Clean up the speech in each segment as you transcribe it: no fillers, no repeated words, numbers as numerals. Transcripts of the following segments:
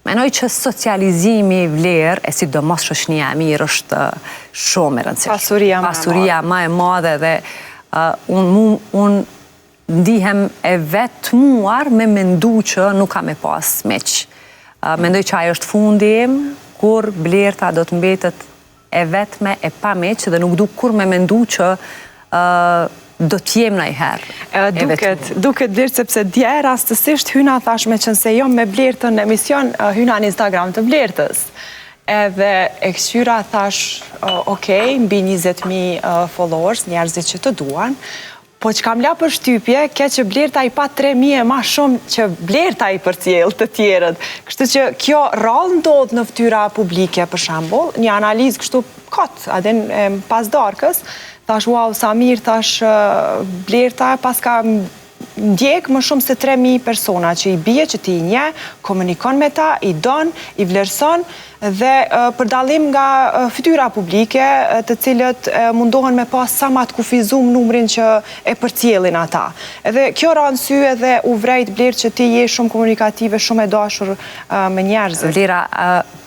Menoj që socializimi i vlerë, e sidomos shoqënia e mirë, është shumë e rëndësishme. Pasuria ma e madhe dhe unë ndihem e vetmuar me mendu që nuk ka me pas meq. Mendoj që ajo është fundi im, kur Blerta do të mbetet e vetme e pa meq dhe nuk du kur me mendu që do t'jem në i herë. Duket Blertë, sepse dje rastësisht hyna thash me qënëse jo me Blertën në emision, hyna në Instagram të Blertës. Edhe e këshyra thash, okej, mbi 20.000 followers, njerëzit që të duan, po që kam la për shtypje, ke që Blerta i pa 3.000 e ma shumë që Blerta i përcjell të tjerët. Kështu që kjo rallë ndodhë në ftyra publike, për shambull, një analizë kështu kotë, adin pas darkës, thash, wow, sa mirë, thash, Blerta pas ka ndjek më shumë se 3.000 persona që i bie, që ti i nje, komunikon me ta, i don, i vlerëson, dhe për dallim nga fytyra publike, të cilët mundohen me pas sa ma të kufizum numrin që e përcjellin ata. Edhe kjo ranë sy edhe u vrejt Blertë që ti je shumë komunikative, shumë e dashur me njerëzit. Vlera,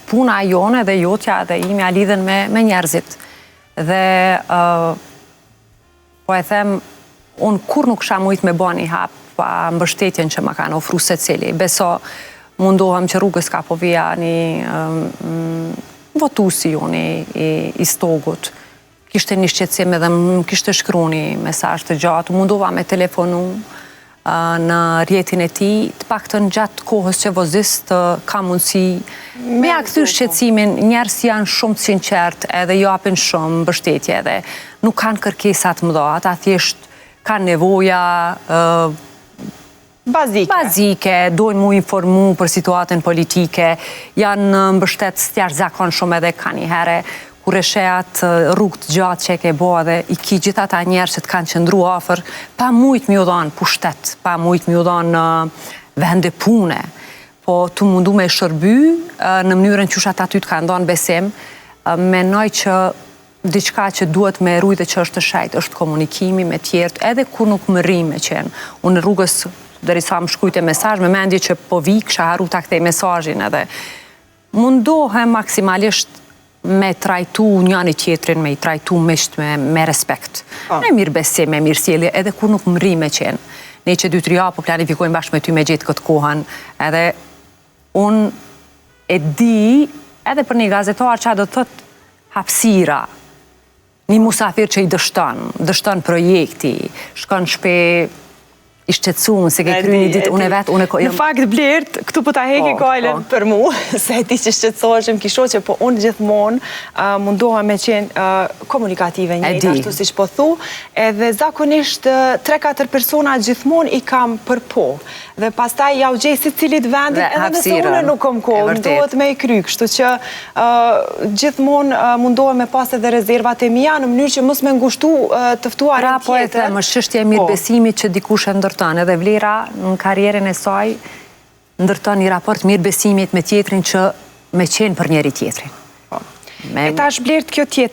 puna jone dhe jotja dhe imja lidhen me njerëzit. Dhe po e them, unë kur nuk sha mujt me ba një hap pa mbështetjen që ma kanë ofru se cili. Beso mundohem që rrugës ka po vija një votusi unë i stogut. Kishte një shqetësim edhe më kishte shkru një mesazh të gjatë. Mundova me telefonu në rjetin e ti, të pak të në gjatë kohës që vozist ka mundësi. Me a këthy shqetsimin, njerës janë shumë të sinqert edhe japin shumë mbështetje edhe nuk kanë kërkesat më dha, ata thjesht kanë nevoja bazike, dojnë mu informu për situatën politike, janë mbështet stjarë zakon shumë edhe ka një here, kur e sheat rrugë të gjatë që e ke bo dhe i ki gjitha ta njerë që të kanë qëndru afer, pa mujt mi u dhanë pushtet, pa mujt mi u dhanë vende pune, po të mundu me shërby në mënyrën që ata ty të kanë dhanë besim, menoj që diçka që duhet me rujtë që është të shajtë, është komunikimi me tjertë, edhe kur nuk më rrim me qenë. Unë rrugës, derisa më shkujte mesazh, me mendje që po vi, kësha haru ta kthej mesazhin edhe. Mundohem maksimalisht me trajtu njëni tjetrin, me i trajtu misht me respekt. Me mirë besim, me mirë sjellje, edhe kur nuk më rrim me qenë. Ne që 2-3 javë po planifikojmë bashkë me ty me gjetë këtë kohën, edhe unë e di, edhe për një gazetar që do të thot hapësira, një musafir që i dështon projekti, shkon shpe i shqetsuar se ke kryer një ditë unë vet unë në fakt Blertë këtu po ta heki gojën për mua se ti që shqetësoheshim ki shoqe, po unë gjithmonë mundoha me qenë komunikative njëjtë ashtu siç po thu, edhe zakonisht 3-4 persona gjithmonë i kam për po. Dhe pastaj ja u gjej secilit vendin edhe nëse unë nuk kam kohë, duhet me i kry, kështu që gjithmonë mundohem me pas edhe rezervat e mia në mënyrë që mos me ngushtu të ftuarin tjetër. Po e them, është çështje e mirëbesimit që dikush e ndërton, edhe Vlera në karrierën e saj ndërton një raport mirëbesimit me tjetrin që me qenë për njeri tjetrin. E tash Blertë kjo tjetër